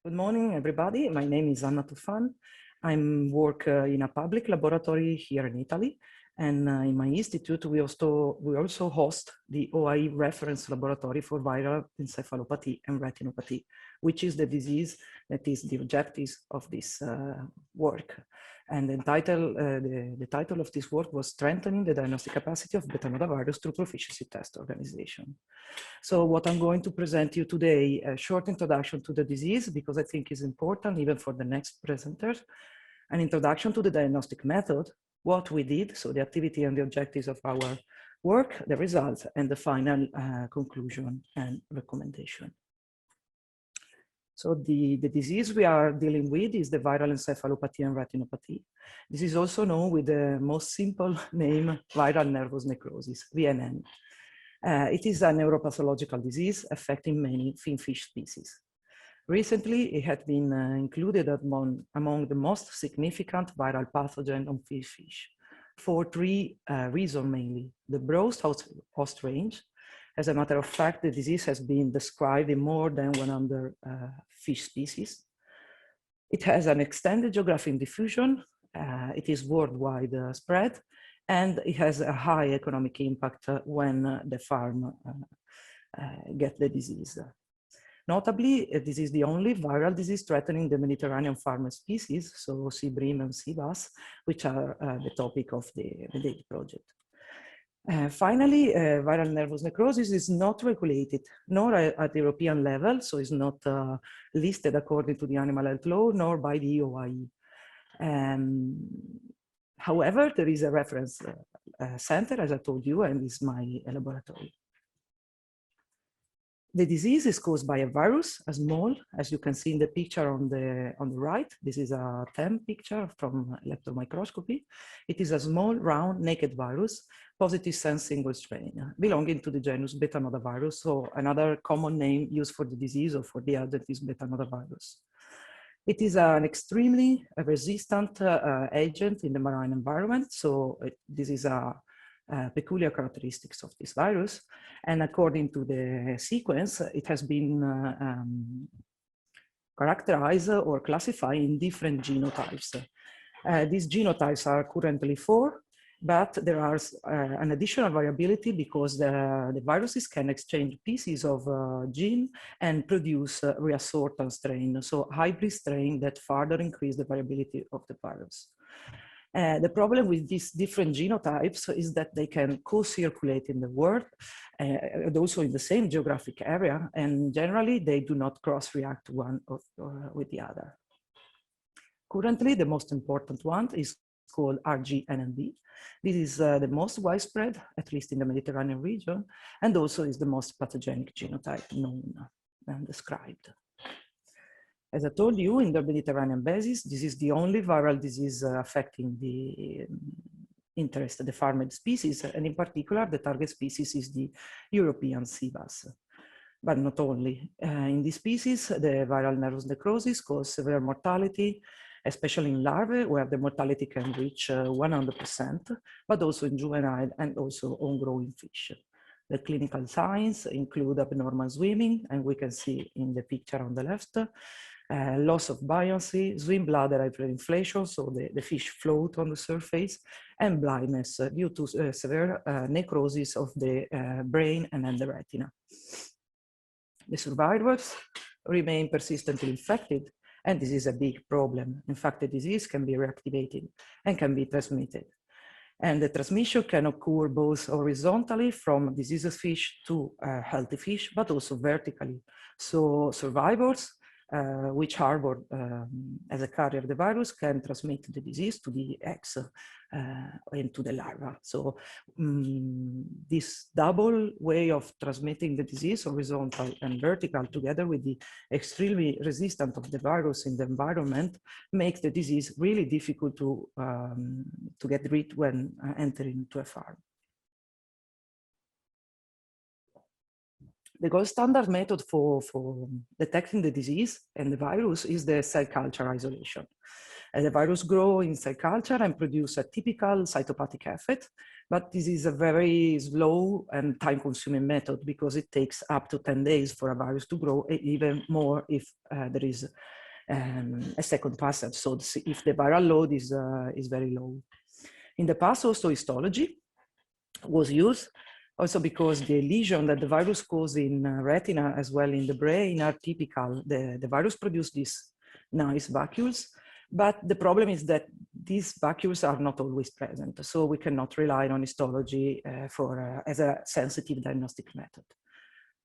Good morning, everybody. My name is Toffan. I work in a public laboratory here in Italy. And in my institute, we also host the OIE reference laboratory for viral encephalopathy and retinopathy, which is the disease that is the objective of this work. And the title of this work was Strengthening the Diagnostic Capacity of Betanodavirus through Proficiency Test Organization. So what I'm going to present you today, a short introduction to the disease, because I think is important even for the next presenters, an introduction to the diagnostic method, what we did, so the activity and the objectives of our work, the results, and the final conclusion and recommendation. So the disease we are dealing with is the viral encephalopathy and retinopathy. This is also known with the most simple name, viral nervous necrosis, VNN. It is a neuropathological disease affecting many finfish species. Recently, it had been included among the most significant viral pathogen on fish for three reasons mainly. The broad host range. As a matter of fact, the disease has been described in more than 100 fish species. It has an extended geographic diffusion. It is worldwide spread, and it has a high economic impact when the farm get the disease. Notably, this is the only viral disease threatening the Mediterranean farm species, so sea bream and sea bass, which are the topic of the project. Finally, viral nervous necrosis is not regulated, nor at the European level, so it's not listed according to the animal health law, nor by the OIE. However, there is a reference center, as I told you, and this is my laboratory. The disease is caused by a virus, a small, as you can see in the picture on the right. This is a TEM picture from electron microscopy. It is a small, round, naked virus, positive sense single strain, belonging to the genus Betanodavirus, so another common name used for the disease or for the agent is Betanodavirus. It is an extremely resistant agent in the marine environment, so this is a peculiar characteristics of this virus. And according to the sequence, it has been characterized or classified in different genotypes. These genotypes are currently 4, but there are an additional variability because the viruses can exchange pieces of gene and produce reassortant strain, so hybrid strain that further increase the variability of the virus. The problem with these different genotypes is that they can co-circulate in the world, and also in the same geographic area, and generally they do not cross-react one with the other. Currently, the most important one is called RGNNB. This is the most widespread, at least in the Mediterranean region, and also is the most pathogenic genotype known and described. As I told you, in the Mediterranean basis, this is the only viral disease affecting the the farmed species, and in particular, the target species is the European sea bass. But not only. In this species, the viral nervous necrosis causes severe mortality, especially in larvae, where the mortality can reach 100%, but also in juvenile and also on growing fish. The clinical signs include abnormal swimming, and we can see in the picture on the left, loss of buoyancy, swim bladder hyperinflation, so the fish float on the surface, and blindness due to severe necrosis of the brain and then the retina. The survivors remain persistently infected, and this is a big problem. In fact, the disease can be reactivated and can be transmitted. And the transmission can occur both horizontally from diseased fish to healthy fish, but also vertically. So survivors which harbor as a carrier the virus can transmit the disease to the eggs and to the larva. So this double way of transmitting the disease, horizontal and vertical, together with the extremely resistant of the virus in the environment, makes the disease really difficult to get rid when entering into a farm. The gold standard method for detecting the disease and the virus is the cell culture isolation. The virus grows in cell culture and produce a typical cytopathic effect, But this is a very slow and time-consuming method because it takes up to 10 days for a virus to grow, even more if there is a second passage. So if the viral load is very low. In the past, also histology was used, also because the lesion that the virus causes in retina as well in the brain are typical. The virus produces these nice vacuoles, but the problem is that these vacuoles are not always present, so we cannot rely on histology as a sensitive diagnostic method.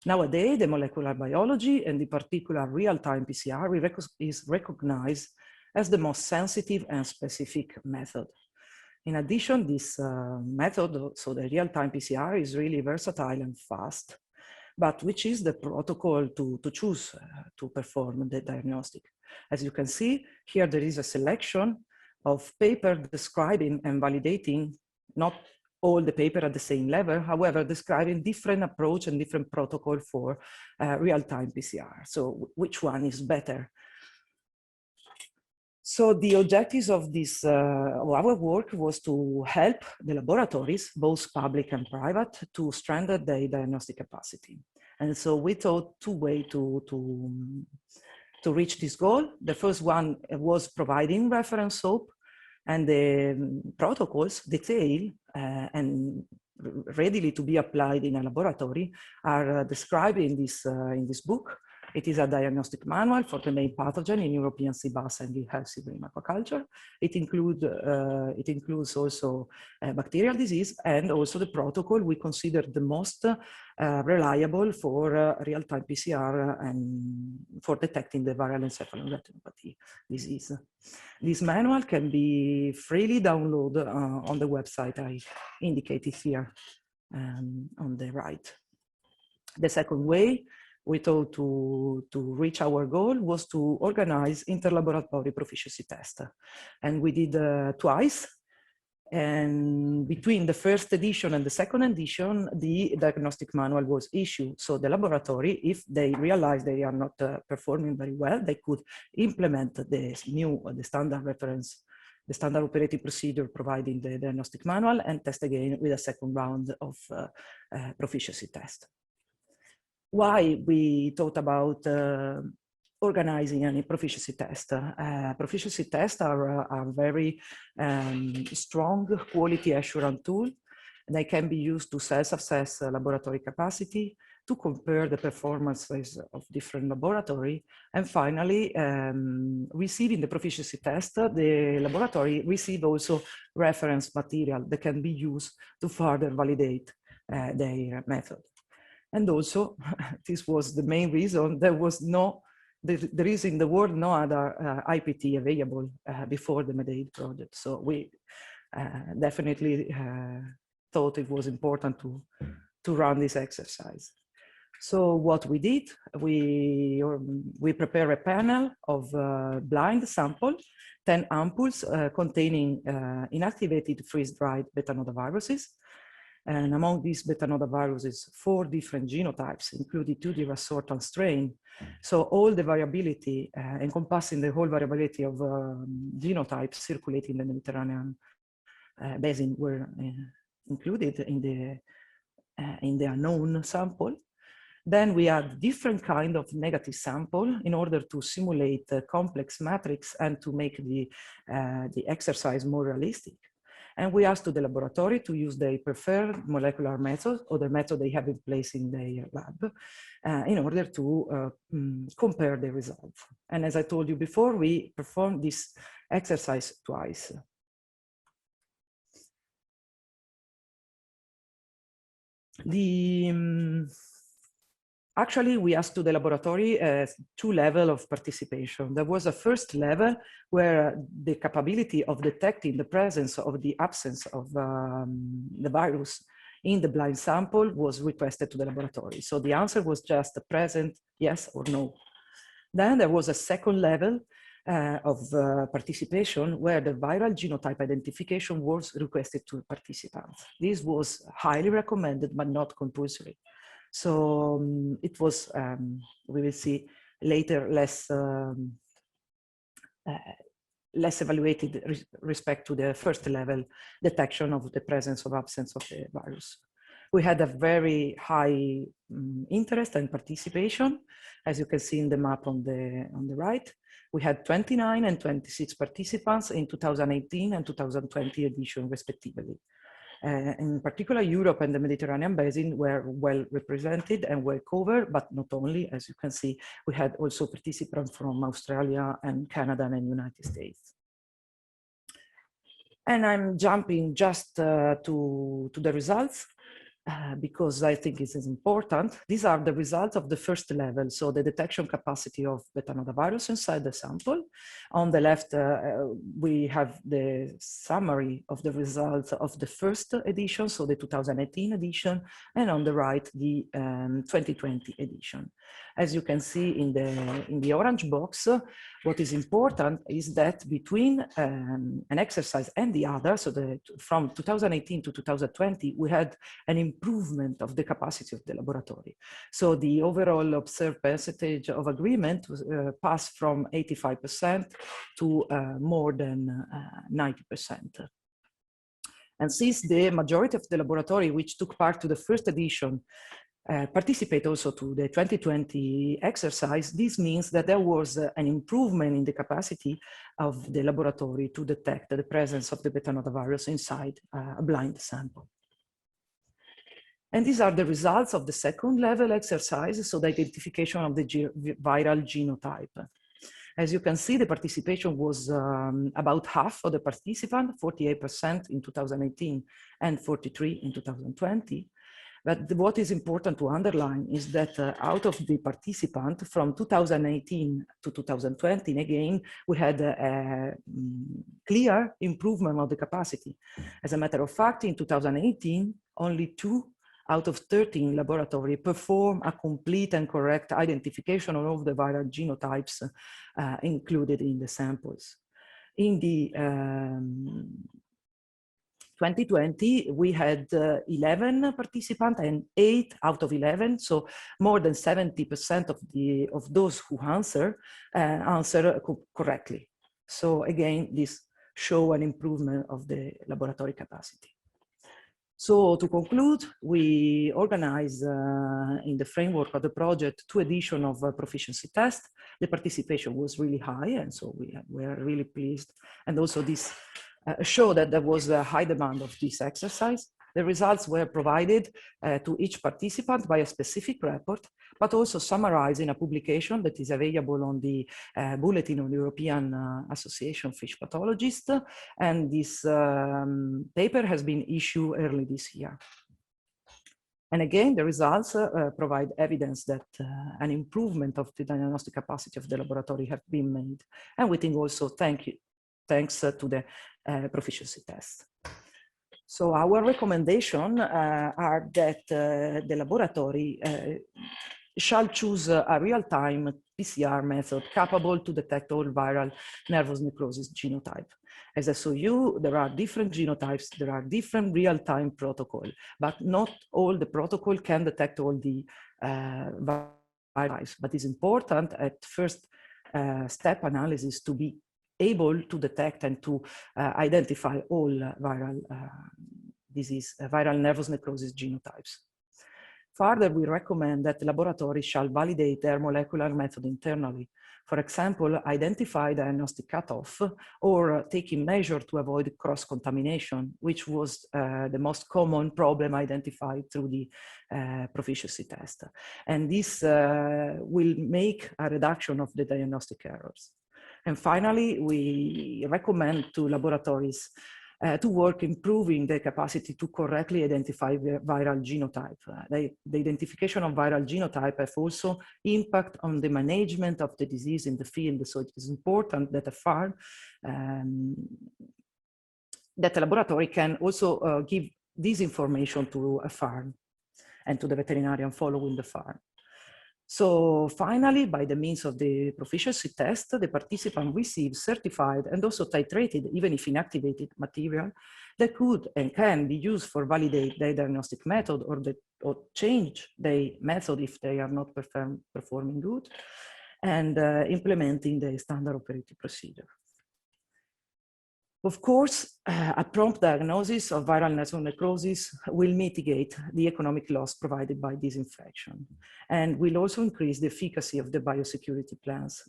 Nowadays, the molecular biology, and in particular real-time PCR, is recognized as the most sensitive and specific method. In addition, this method, so the real-time PCR, is really versatile and fast, but which is the protocol to choose to perform the diagnostic? As you can see, here there is a selection of papers describing and validating, not all the paper at the same level, however, describing different approach and different protocol for real-time PCR. So which one is better? So the objectives of this, our work was to help the laboratories, both public and private, to strengthen their diagnostic capacity. And so we thought two ways to reach this goal. The first one was providing reference soap, and the protocols, detailed and readily to be applied in a laboratory, are described in this book. It is a diagnostic manual for the main pathogen in European sea bass and in healthy bream aquaculture. It includes also bacterial disease and also the protocol we consider the most reliable for real-time PCR and for detecting the viral encephalomyopathy disease. This manual can be freely downloaded on the website I indicated here on the right. The second way we thought to reach our goal was to organize interlaboratory proficiency tests. And we did twice. And between the first edition and the second edition, the diagnostic manual was issued. So the laboratory, if they realize they are not performing very well, they could implement the standard reference, the standard operating procedure providing the diagnostic manual, and test again with a second round of proficiency test. Why we thought about organizing a proficiency test? Proficiency tests are very strong quality assurance tool. They can be used to self-assess laboratory capacity, to compare the performances of different laboratory, and finally, receiving the proficiency test, the laboratory receive also reference material that can be used to further validate their method. And also, this was the main reason, there is in the world no other IPT available before the MEDAID project. So we definitely thought it was important to run this exercise. So what we did, we prepare a panel of blind sample, 10 ampoules containing inactivated freeze-dried Betanodaviruses. And among these Betanodaviruses, 4 different genotypes, including 2 Dirasortan strain. So all the variability, encompassing the whole variability of genotypes circulating in the Mediterranean basin, were included in the unknown sample. Then we had different kind of negative sample in order to simulate a complex matrix and to make the exercise more realistic. And we asked to the laboratory to use their preferred molecular method or the method they have in place in their lab in order to compare the results. And as I told you before, we performed this exercise twice. Actually, we asked to the laboratory 2 levels of participation. There was a first level where the capability of detecting the presence of the absence of the virus in the blind sample was requested to the laboratory. So the answer was just present, yes or no. Then there was a second level of participation where the viral genotype identification was requested to participants. This was highly recommended, but not compulsory. So it was, we will see later, less less evaluated respect to the first level detection of the presence or absence of the virus. We had a very high interest and participation, as you can see in the map on the right. We had 29 and 26 participants in 2018 and 2020 edition, respectively. In particular, Europe and the Mediterranean basin were well represented and well covered, but not only, as you can see, we had also participants from Australia and Canada and United States. And I'm jumping just to the results. Because I think it is important. These are the results of the first level, so the detection capacity of Betanodavirus inside the sample. On the left, we have the summary of the results of the first edition, so the 2018 edition, and on the right, the 2020 edition. As you can see in the orange box, what is important is that between an exercise and the other, so from 2018 to 2020, we had an improvement of the capacity of the laboratory. So the overall observed percentage of agreement was, passed from 85% to more than 90%. And since the majority of the laboratory which took part to the first edition participate also to the 2020 exercise, this means that there was an improvement in the capacity of the laboratory to detect the presence of the Betanodavirus inside a blind sample. And these are the results of the second level exercise, so the identification of the viral genotype. As you can see, the participation was about half of the participants, 48% in 2018 and 43% in 2020. But what is important to underline is that out of the participant from 2018 to 2020, again, we had a clear improvement of the capacity. As a matter of fact, in 2018, only 2 out of 13 laboratories perform a complete and correct identification of all the viral genotypes included in the samples. In the 2020, we had 11 participants and 8 out of 11, so more than 70% of those who answer correctly. So again, this shows an improvement of the laboratory capacity. So to conclude, we organized in the framework of the project 2 editions of a proficiency test. The participation was really high, and so we were really pleased. And also this showed that there was a high demand of this exercise. The results were provided to each participant by a specific report, but also summarized in a publication that is available on the Bulletin of the European Association of Fish Pathologists. And this paper has been issued early this year. And again, the results provide evidence that an improvement of the diagnostic capacity of the laboratory have been made. And we think also thanks to the proficiency test. So our recommendation are that the laboratory shall choose a real-time PCR method capable to detect all viral nervous necrosis genotype. As I showed you, there are different genotypes, there are different real-time protocols, but not all the protocol can detect all the virus. But it's important at first step analysis to be able to detect and to identify all viral viral nervous necrosis genotypes. Further, we recommend that the laboratory shall validate their molecular method internally. For example, identify diagnostic cutoff or taking measure to avoid cross-contamination, which was the most common problem identified through the proficiency test. And this will make a reduction of the diagnostic errors. And finally, we recommend to laboratories to work improving the capacity to correctly identify the viral genotype. The identification of viral genotype have also impact on the management of the disease in the field. So it is important that that the laboratory can also give this information to a farm and to the veterinarian following the farm. So finally, by the means of the proficiency test, the participant receives certified and also titrated, even if inactivated material that could and can be used for validate their diagnostic method or change the method if they are not performing good, and implementing the standard operating procedure. Of course, a prompt diagnosis of viral nasal necrosis will mitigate the economic loss provided by this infection, and will also increase the efficacy of the biosecurity plans,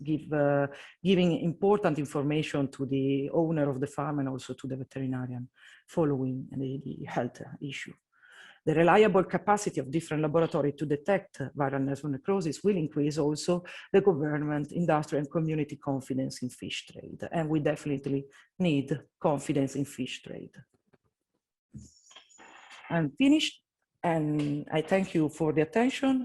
giving important information to the owner of the farm and also to the veterinarian following the health issue. The reliable capacity of different laboratories to detect viral nasal necrosis will increase also the government, industrial, and community confidence in fish trade. And we definitely need confidence in fish trade. I'm finished, and I thank you for the attention.